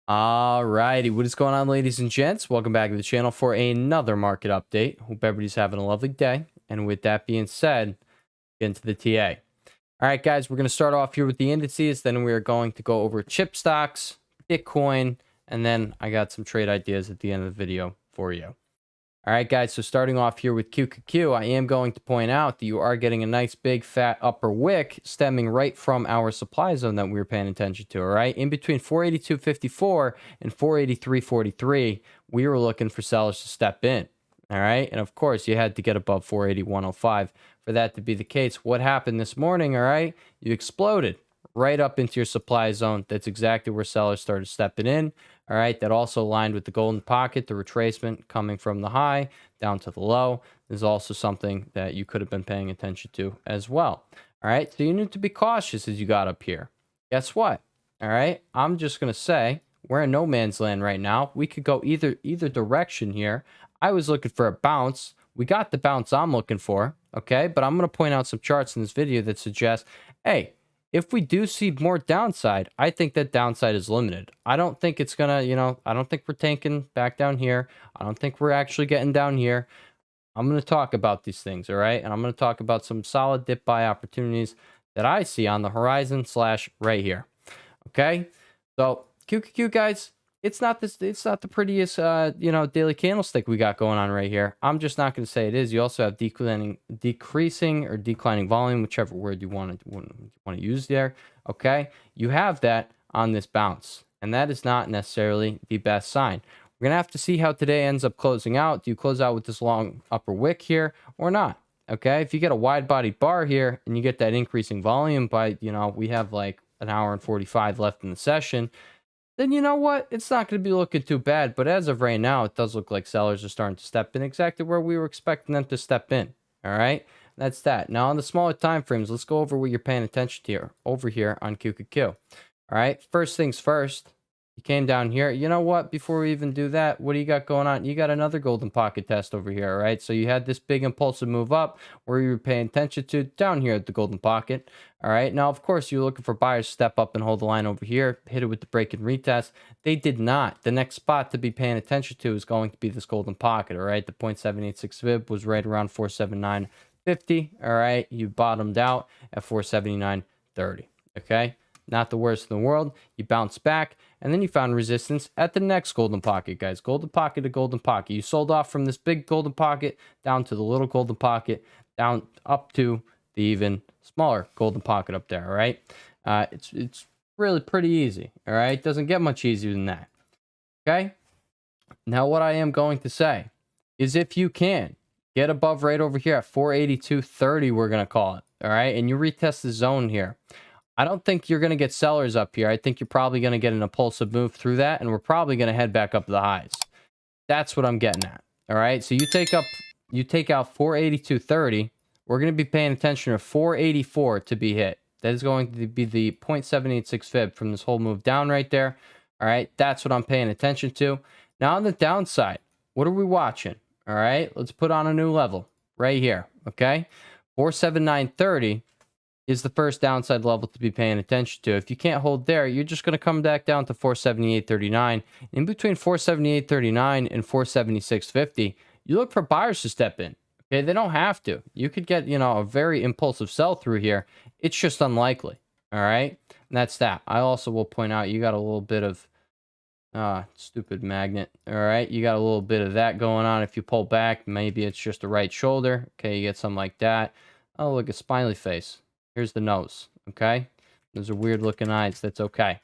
Alrighty, what is going on, ladies and gents? Welcome back to the channel for another market update. Hope everybody's having a lovely day. And with that being said, get into the TA. All right, guys, we're going to start off here with the indices. Then we are going to go over chip stocks, Bitcoin, and then I got some trade ideas at the end of the video for you. All right, guys, so starting off here with QQQ, I am going to point out that you are getting a nice big fat upper wick stemming right from our supply zone that we were paying attention to, all right? In between 482.54 and 483.43, we were looking for sellers to step in, all right? And of course, you had to get above 481.05 for that to be the case. What happened this morning, all right? You exploded right up into your supply zone. That's exactly where sellers started stepping in. All right, that also aligned with the golden pocket, the retracement coming from the high down to the low. Is also something that you could have been paying attention to as well. All right, so you need to be cautious as you got up here. Guess what? All right, I'm just going to say we're in no man's land right now. We could go either direction here. I was looking for a bounce. We got the bounce I'm looking for, okay? But I'm going to point out some charts in this video that suggest, hey, if we do see more downside, I think that downside is limited. I don't think it's going to, I don't think we're tanking back down here. I don't think we're actually getting down here. I'm going to talk about these things, all right? And I'm going to talk about some solid dip buy opportunities that I see on the horizon / right here. Okay? So, QQQ guys, it's not the prettiest daily candlestick we got going on right here. I'm just not going to say it is. You also have decreasing or declining volume, whichever word you want to use there. Okay, you have that on this bounce, and that is not necessarily the best sign. We're gonna have to see how today ends up closing out. Do you close out with this long upper wick here or not? Okay, if you get a wide body bar here and you get that increasing volume by we have like an hour and 45 left in the session, then you know what? It's not going to be looking too bad. But as of right now, it does look like sellers are starting to step in exactly where we were expecting them to step in. All right. That's that. Now, on the smaller time frames, let's go over what you're paying attention to here, over here on QQQ. All right. First things first. You came down here. You know what? Before we even do that, what do you got going on? You got another golden pocket test over here, all right? So you had this big impulsive move up where you were paying attention to down here at the golden pocket, all right? Now, of course, you're looking for buyers to step up and hold the line over here, hit it with the break and retest. They did not. The next spot to be paying attention to is going to be this golden pocket, all right? The 0.786 fib was right around 479.50, all right? You bottomed out at 479.30, okay? Not the worst in the world. You bounced back, and then you found resistance at the next golden pocket, guys. Golden pocket to golden pocket. You sold off from this big golden pocket down to the little golden pocket, down up to the even smaller golden pocket up there, all right? It's really pretty easy, all right? Doesn't get much easier than that, okay? Now, what I am going to say is if you can get above right over here at 482.30, we're going to call it, all right? And you retest the zone here. I don't think you're going to get sellers up here. I think you're probably going to get an impulsive move through that, and we're probably going to head back up to the highs. That's what I'm getting at. All right. So you take out 482.30. We're going to be paying attention to 484 to be hit. That is going to be the 0.786 fib from this whole move down right there. All right. That's what I'm paying attention to. Now on the downside, what are we watching? All right. Let's put on a new level right here. Okay. 479.30. is the first downside level to be paying attention to. If you can't hold there, you're just going to come back down to 478.39. In between 478.39 and 476.50, you look for buyers to step in. Okay, they don't have to. You could get, a very impulsive sell through here. It's just unlikely. All right, and that's that. I also will point out you got a little bit of stupid magnet. All right, you got a little bit of that going on. If you pull back, maybe it's just a right shoulder. Okay, you get something like that. Oh, look, a smiley face. Here's the nose, okay? Those are weird looking eyes. That's okay.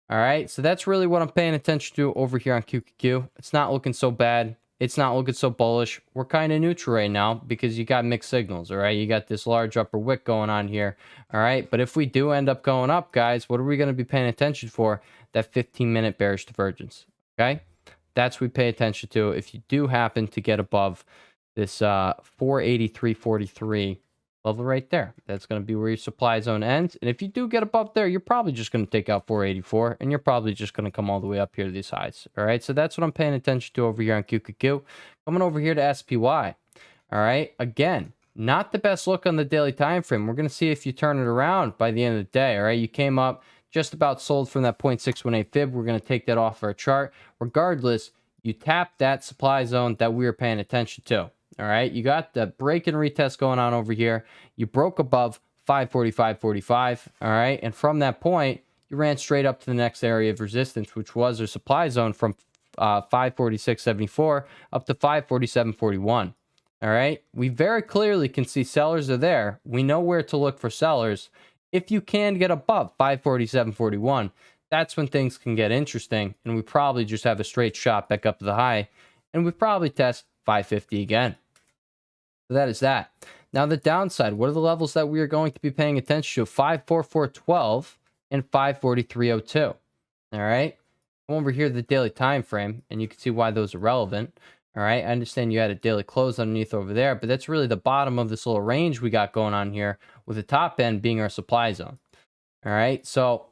All right, so that's really what I'm paying attention to over here on QQQ. It's not looking so bad. It's not looking so bullish. We're kind of neutral right now because you got mixed signals, all right? You got this large upper wick going on here, all right? But if we do end up going up, guys, what are we going to be paying attention for? That 15-minute bearish divergence, okay? That's what we pay attention to if you do happen to get above this 483.43 level right there. That's going to be where your supply zone ends. And if you do get above there, you're probably just going to take out 484, and you're probably just going to come all the way up here to these highs. All right, so that's what I'm paying attention to over here on QQQ. Coming over here to SPY. All right, again, not the best look on the daily time frame. We're going to see if you turn it around by the end of the day. All right, you came up, just about sold from that 0.618 fib. We're going to take that off our chart. Regardless, you tap that supply zone that we were paying attention to. All right, you got the break and retest going on over here. You broke above 545.45. All right, and from that point, you ran straight up to the next area of resistance, which was our supply zone from 546.74 up to 547.41. All right, we very clearly can see sellers are there. We know where to look for sellers. If you can get above 547.41, that's when things can get interesting, and we probably just have a straight shot back up to the high, and we probably test 550 again. So that is that. Now the downside, what are the levels that we are going to be paying attention to? 544.12 and 543.02. All right, come over here to the daily time frame, and you can see why those are relevant. All right, I understand you had a daily close underneath over there, but that's really the bottom of this little range we got going on here, with the top end being our supply zone. All right, so,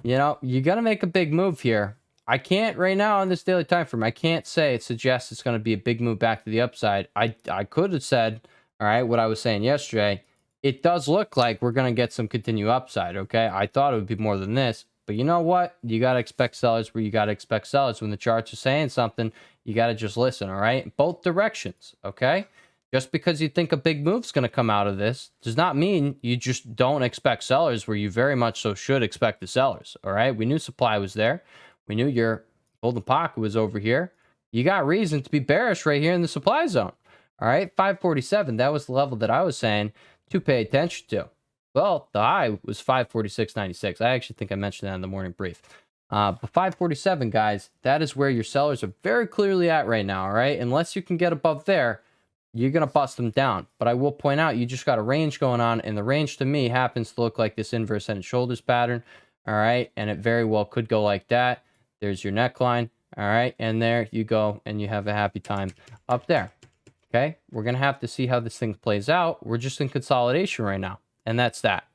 you know, you got to make a big move here. I can't right now on this daily time frame. I can't say it suggests it's going to be a big move back to the upside. I could have said, all right, what I was saying yesterday. It does look like we're going to get some continued upside, okay? I thought it would be more than this. But you know what? You got to expect sellers where you got to expect sellers. When the charts are saying something, you got to just listen, all right? Both directions, okay? Just because you think a big move's going to come out of this does not mean you just don't expect sellers where you very much so should expect the sellers, all right? We knew supply was there. We knew your golden pocket was over here. You got reason to be bearish right here in the supply zone, all right? 547, that was the level that I was saying to pay attention to. Well, the high was 546.96. I actually think I mentioned that in the morning brief. But 547, guys, that is where your sellers are very clearly at right now, all right? Unless you can get above there, you're going to bust them down. But I will point out, you just got a range going on, and the range to me happens to look like this inverse head and shoulders pattern, all right? And it very well could go like that. There's your neckline, all right? And there you go, and you have a happy time up there, okay? We're going to have to see how this thing plays out. We're just in consolidation right now. And that's that.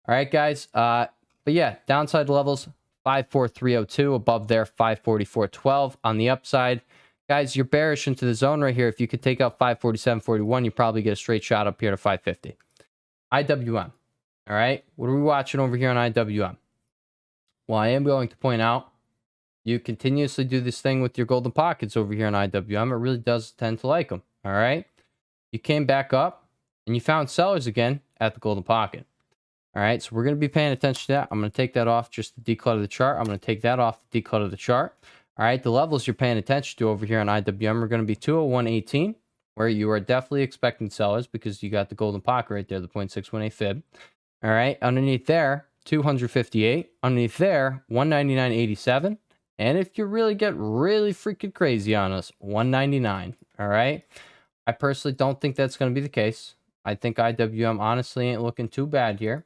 All right, guys. But yeah, downside levels, 543.02. Above there, 544.12. On the upside, guys, you're bearish into the zone right here. If you could take out 547.41, you probably get a straight shot up here to 550. IWM. All right. What are we watching over here on IWM? Well, I am going to point out, you continuously do this thing with your golden pockets over here on IWM. It really does tend to like them. All right. You came back up, and you found sellers again at the golden pocket. All right, so we're going to be paying attention to that. I'm going to take that off just to declutter the chart. I'm going to take that off to declutter the chart. All right, the levels you're paying attention to over here on IWM are going to be 201.18, where you are definitely expecting sellers because you got the golden pocket right there, the 0.618 fib. All right, underneath there, 258. Underneath there, 199.87. And if you really get really freaking crazy on us, 199. All right, I personally don't think that's going to be the case. I think IWM honestly ain't looking too bad here.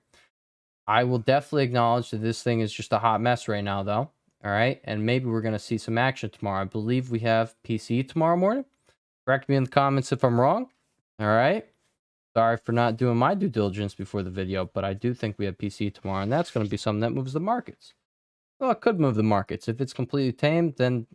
I will definitely acknowledge that this thing is just a hot mess right now, though. All right. And maybe we're going to see some action tomorrow. I believe we have PC tomorrow morning. Correct me in the comments if I'm wrong. All right. Sorry for not doing my due diligence before the video, but I do think we have PC tomorrow, and that's going to be something that moves the markets. Well, it could move the markets. If it's completely tamed, then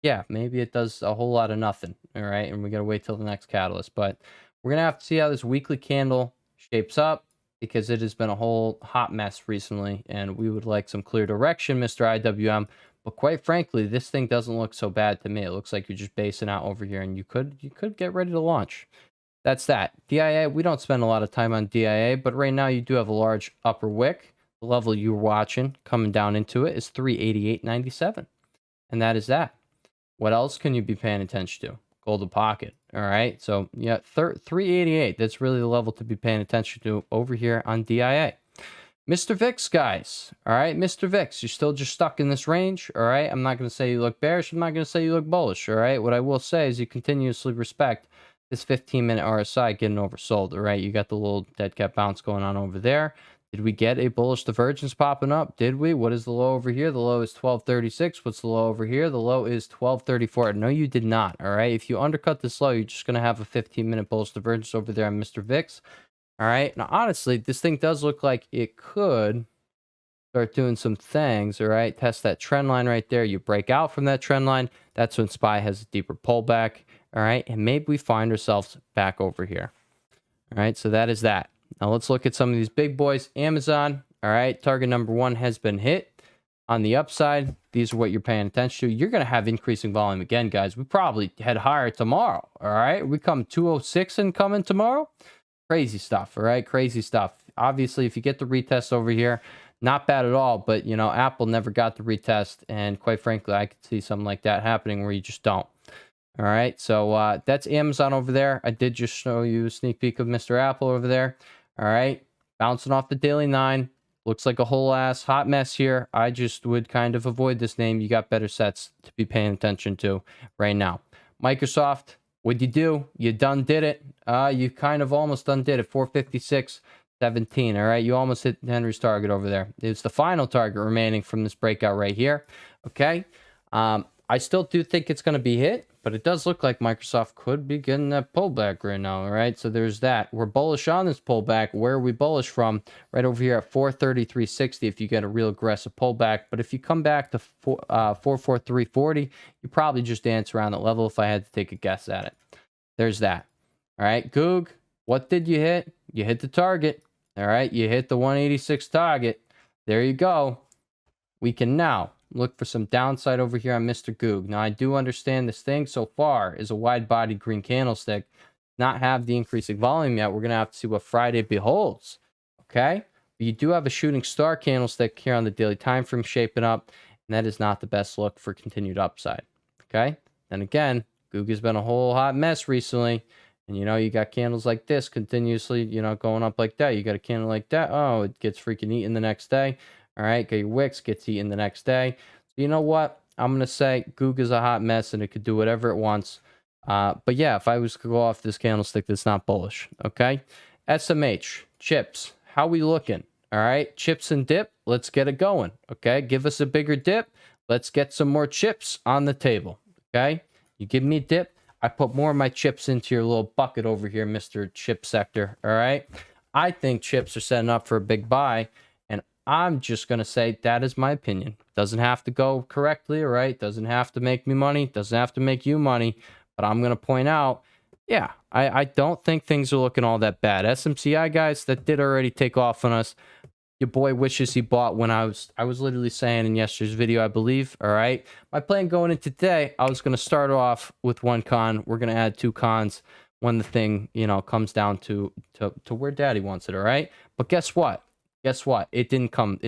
yeah, maybe it does a whole lot of nothing. All right. And we got to wait till the next catalyst. But we're going to have to see how this weekly candle shapes up, because it has been a whole hot mess recently, and we would like some clear direction, Mr. IWM. But quite frankly, this thing doesn't look so bad to me. It looks like you're just basing out over here, and you could get ready to launch. That's that. DIA, we don't spend a lot of time on DIA, but right now you do have a large upper wick. The level you're watching coming down into it is 388.97. And that is that. What else can you be paying attention to? Golden pocket. All right. So yeah, 388. That's really the level to be paying attention to over here on DIA. Mr. VIX, guys. All right, Mr. VIX, you're still just stuck in this range. All right. I'm not going to say you look bearish. I'm not going to say you look bullish. All right. What I will say is you continuously respect this 15-minute RSI getting oversold. All right. You got the little dead cat bounce going on over there. Did we get a bullish divergence popping up? Did we? What is the low over here? The low is 1236. What's the low over here? The low is 1234. No, you did not. All right. If you undercut this low, you're just going to have a 15-minute bullish divergence over there on Mr. VIX. All right. Now, honestly, this thing does look like it could start doing some things. All right. Test that trend line right there. You break out from that trend line. That's when SPY has a deeper pullback. All right. And maybe we find ourselves back over here. All right. So that is that. Now let's look at some of these big boys. Amazon. All right, target number 1 has been hit. On the upside, these are what you're paying attention to. You're going to have increasing volume again, guys. We probably head higher tomorrow. All right, we come 206 and coming tomorrow. Crazy stuff. All right, crazy stuff. Obviously, if you get the retest over here, not bad at all. But you know, Apple never got the retest, and quite frankly, I could see something like that happening where you just don't. All right, so that's Amazon over there. I did just show you a sneak peek of Mr. Apple over there. All right, bouncing off the daily 9. Looks like a whole ass hot mess here. I just would kind of avoid this name. You got better sets to be paying attention to right now. Microsoft, what'd you do? You done did it. You kind of almost done did it. 456.17. All right, you almost hit Henry's target over there. It's the final target remaining from this breakout right here. Okay. I still do think it's going to be hit, but it does look like Microsoft could be getting that pullback right now. All right, so there's that. We're bullish on this pullback. Where are we bullish from? Right over here at 433.60 if you get a real aggressive pullback. But if you come back to 443.40, you probably just dance around that level if I had to take a guess at it. There's that. All right, Goog, what did you hit? You hit the target. All right, you hit the 186 target. There you go. We can now look for some downside over here on Mr. Goog. Now, I do understand this thing so far is a wide-bodied green candlestick. Not have the increasing volume yet. We're going to have to see what Friday beholds. Okay? But you do have a shooting star candlestick here on the daily time frame shaping up, and that is not the best look for continued upside. Okay? Then again, Goog has been a whole hot mess recently. And, you know, you got candles like this continuously, you know, going up like that. You got a candle like that. Oh, it gets freaking eaten the next day. All right, got your wicks, gets eaten the next day. So you know what? I'm going to say Goog is a hot mess and it could do whatever it wants. But yeah, if I was to go off this candlestick, that's not bullish. Okay. SMH, chips. How we looking? All right. Chips and dip. Let's get it going. Okay. Give us a bigger dip. Let's get some more chips on the table. Okay. You give me a dip. I put more of my chips into your little bucket over here, Mr. Chip Sector. All right. I think chips are setting up for a big buy. I'm just going to say that is my opinion. Doesn't have to go correctly, all right? Doesn't have to make me money. Doesn't have to make you money. But I'm going to point out, yeah, I don't think things are looking all that bad. SMCI, guys, that did already take off on us. Your boy wishes he bought when I was literally saying in yesterday's video, I believe, all right? My plan going into today, I was going to start off with one con. We're going to add 2 cons when the thing, you know, comes down to where daddy wants it, all right? But guess what? Guess what? It didn't come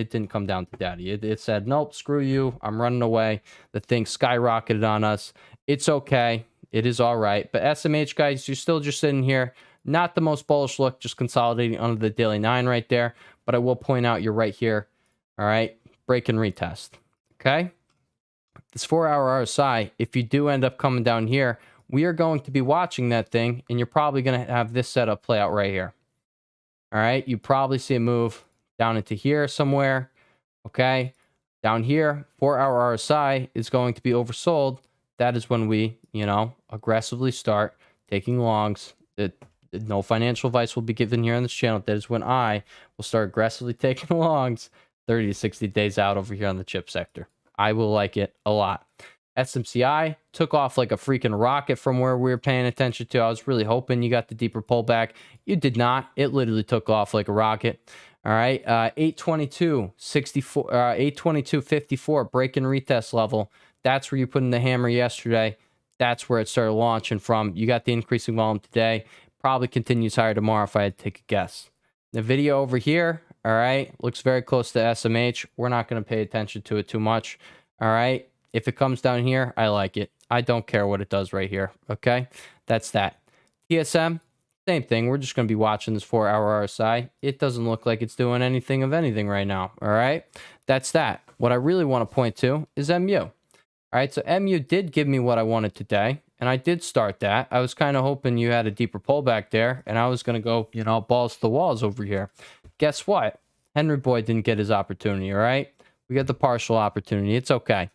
down to daddy. It said, nope, screw you. I'm running away. The thing skyrocketed on us. It's okay. It is all right. But SMH, guys, you're still just sitting here. Not the most bullish look, just consolidating under the daily 9 right there. But I will point out you're right here. All right. Break and retest. Okay. This 4-hour RSI, if you do end up coming down here, we are going to be watching that thing. And you're probably going to have this setup play out right here. All right. You probably see a move down into here somewhere. Okay. Down here, 4-hour RSI is going to be oversold. That is when we, you know, aggressively start taking longs. No financial advice will be given here on this channel. That is when I will start aggressively taking longs 30 to 60 days out over here on the chip sector. I will like it a lot. SMCI took off like a freaking rocket from where we were paying attention to. I was really hoping you got the deeper pullback. You did not. It literally took off like a rocket. All right, 822.64, 822.54 break and retest level. That's where you put in the hammer yesterday. That's where it started launching from. You got the increasing volume today. Probably continues higher tomorrow if I had to take a guess. The video over here, all right, looks very close to SMH. We're not going to pay attention to it too much. All right, if it comes down here, I like it. I don't care what it does right here. Okay, that's that. TSM. Same thing. We're just going to be watching this 4-hour RSI. It doesn't look like it's doing anything of anything right now. All right. That's that. What I really want to point to is MU. All right. So MU did give me what I wanted today. And I did start that. I was kind of hoping you had a deeper pullback there. And I was going to go, you know, balls to the walls over here. Guess what? Henry Boy didn't get his opportunity. All right. We got the partial opportunity. It's okay.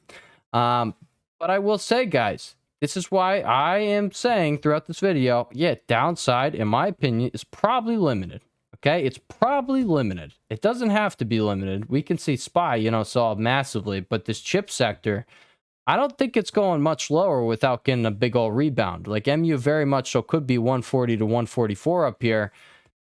But I will say, guys, this is why I am saying throughout this video, yeah, downside, in my opinion, is probably limited. Okay, it's probably limited. It doesn't have to be limited. We can see SPY, you know, solve massively, but this chip sector, I don't think it's going much lower without getting a big old rebound. Like MU very much so could be 140 to 144 up here,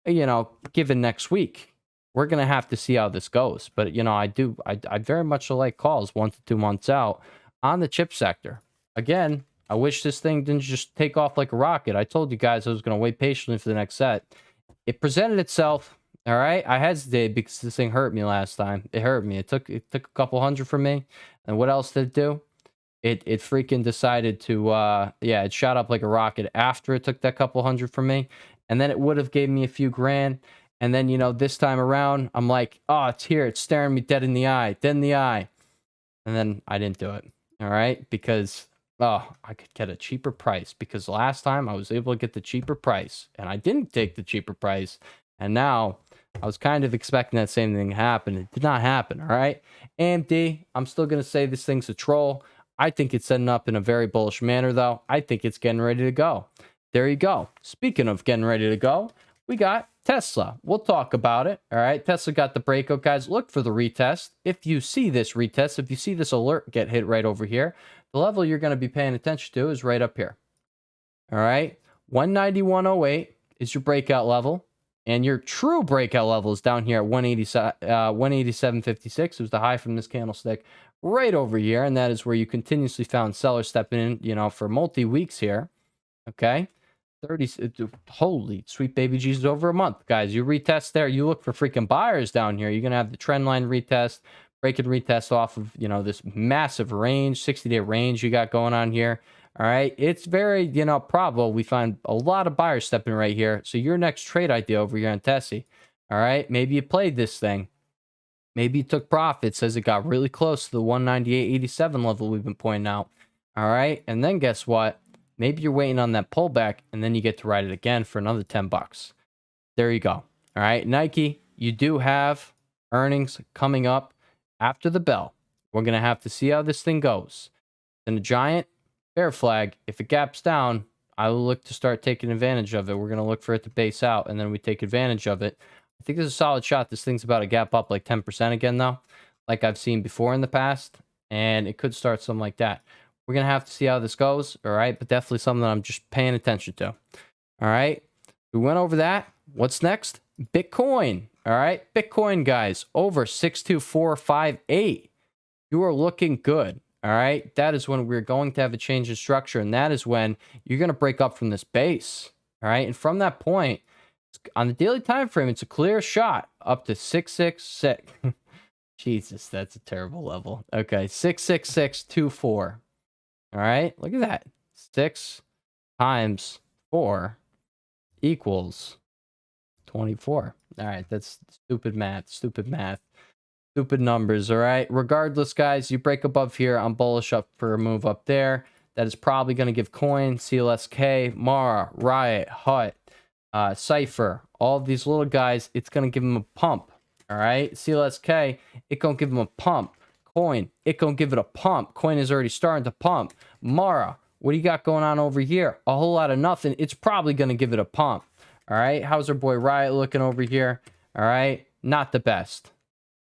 you know, given next week. we're going to have to see how this goes. But, you know, I very much like calls 1 to 2 months out on the chip sector. Again, I wish this thing didn't just take off like a rocket. I told you guys I was going to wait patiently for the next set. It presented itself. All right. I hesitated because this thing hurt me last time. It hurt me. It took a couple hundred from me. And what else did it do? It freaking decided to yeah, it shot up like a rocket after it took that couple hundred from me. And then it would have gave me a few grand. And then, you know, this time around, I'm like, oh, it's here. It's staring me dead in the eye. Dead in the eye. And then I didn't do it. All right. Because, oh, I could get a cheaper price. Because last time I was able to get the cheaper price. And I didn't take the cheaper price. And now I was kind of expecting that same thing to happen. It did not happen. All right. AMD, I'm still going to say this thing's a troll. I think it's setting up in a very bullish manner, though. I think it's getting ready to go. There you go. Speaking of getting ready to go, we got Tesla. We'll talk about it. All right. Tesla got the breakout, guys. Look for the retest. If you see this retest, if you see this alert get hit right over here, the level you're going to be paying attention to is right up here. All right. 191.08 is your breakout level. And your true breakout level is down here at 187.56. It was the high from this candlestick right over here. And that is where you continuously found sellers stepping in, you know, for multi-weeks here. Okay. 30, holy sweet baby Jesus, over a month, guys. You retest there. You look for freaking buyers down here. You're going to have the trend line retest, break and retest off of, you know, this massive range, 60-day range you got going on here. All right. It's very, you know, probable we find a lot of buyers stepping right here. So your next trade idea over here on Tessie. All right. Maybe you played this thing. Maybe you took profits as it got really close to the 198.87 level we've been pointing out. All right. And then guess what? Maybe you're waiting on that pullback and then you get to ride it again for another 10 bucks. There you go. All right. Nike, you do have earnings coming up after the bell. We're going to have to see how this thing goes. Then a giant bear flag. If it gaps down, I will look to start taking advantage of it. We're going to look for it to base out and then we take advantage of it. I think this is a solid shot. This thing's about to gap up like 10% again, though, like I've seen before in the past. And it could start something like that. We're going to have to see how this goes. All right. But definitely something that I'm just paying attention to. All right. We went over that. What's next? Bitcoin. All right. Bitcoin, guys, over 62458. You are looking good. All right. That is when we're going to have a change in structure. And that is when you're going to break up from this base. All right. And from that point, on the daily time frame, it's a clear shot up to 666. Jesus, that's a terrible level. Okay. 66624. All right. Look at that. 6 times 4 equals 24. All right. That's stupid math. Stupid math. Stupid numbers, all right? Regardless, guys, you break above here. I'm bullish up for a move up there. That is probably going to give Coin, CLSK, Mara, Riot, Hut, Cypher, all of these little guys, it's going to give them a pump, all right? CLSK, it going to give them a pump. Coin, it going to give it a pump. Coin is already starting to pump. Mara, what do you got going on over here? A whole lot of nothing. It's probably going to give it a pump, all right? How's our boy Riot looking over here? All right? Not the best.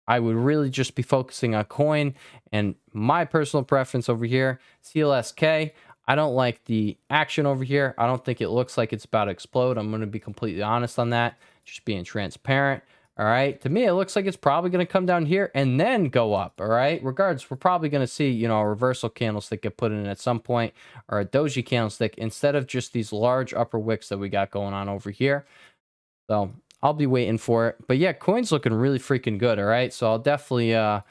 I would really just be focusing on Coin and my personal preference over here, CLSK. I don't like the action over here. I don't think it looks like it's about to explode. I'm going to be completely honest on that, just being transparent. All right. To me, it looks like it's probably going to come down here and then go up. All right. Regardless, we're probably going to see, you know, a reversal candlestick get put in at some point, or a doji candlestick, instead of just these large upper wicks that we got going on over here. So I'll be waiting for it. But yeah, Coin's looking really freaking good. All right. So I'll definitely, I'll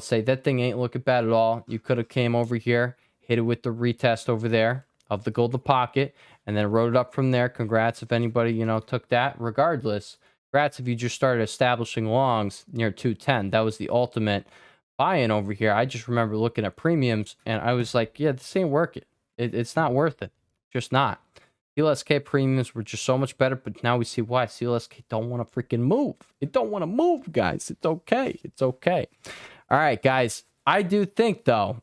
say that thing ain't looking bad at all. You could have came over here, hit it with the retest over there of the golden pocket, and then rode it up from there. Congrats if anybody, you know, took that. Regardless, congrats if you just started establishing longs near 210. That was the ultimate buy-in over here. I just remember looking at premiums, and I was like, yeah, this ain't working. It's not worth it. Just not. CLSK premiums were just so much better, but now we see why. CLSK don't want to freaking move. It don't want to move, guys. It's okay. It's okay. All right, guys. I do think, though,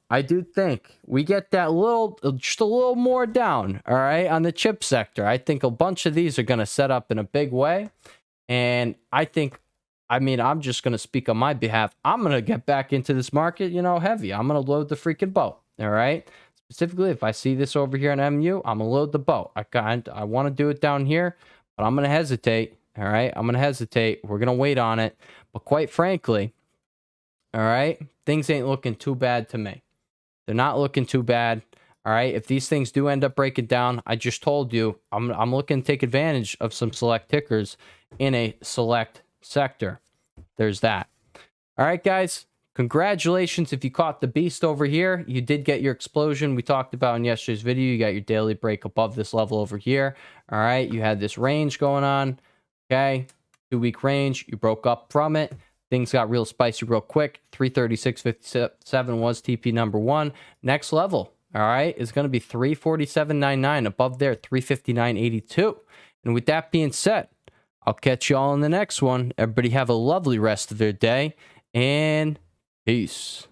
we get that just a little more down, all right, on the chip sector. I think a bunch of these are going to set up in a big way. And I mean, I'm just going to speak on my behalf. I'm going to get back into this market, you know, heavy. I'm going to load the freaking boat, all right? Specifically, if I see this over here on MU, I'm going to load the boat. I want to do it down here, but I'm going to hesitate. All right. I'm going to hesitate. We're going to wait on it. But quite frankly, all right, things ain't looking too bad to me. They're not looking too bad. All right. If these things do end up breaking down, I just told you I'm looking to take advantage of some select tickers in a select sector. There's that. All right, guys. Congratulations if you caught the beast over here. You did get your explosion we talked about in yesterday's video. You got your daily break above this level over here. All right. You had this range going on. Okay. 2-week range. You broke up from it. Things got real spicy real quick. 336.57 was TP number one. Next level, all right, is going to be 347.99. Above there, 359.82. And with that being said, I'll catch you all in the next one. Everybody have a lovely rest of their day, and peace.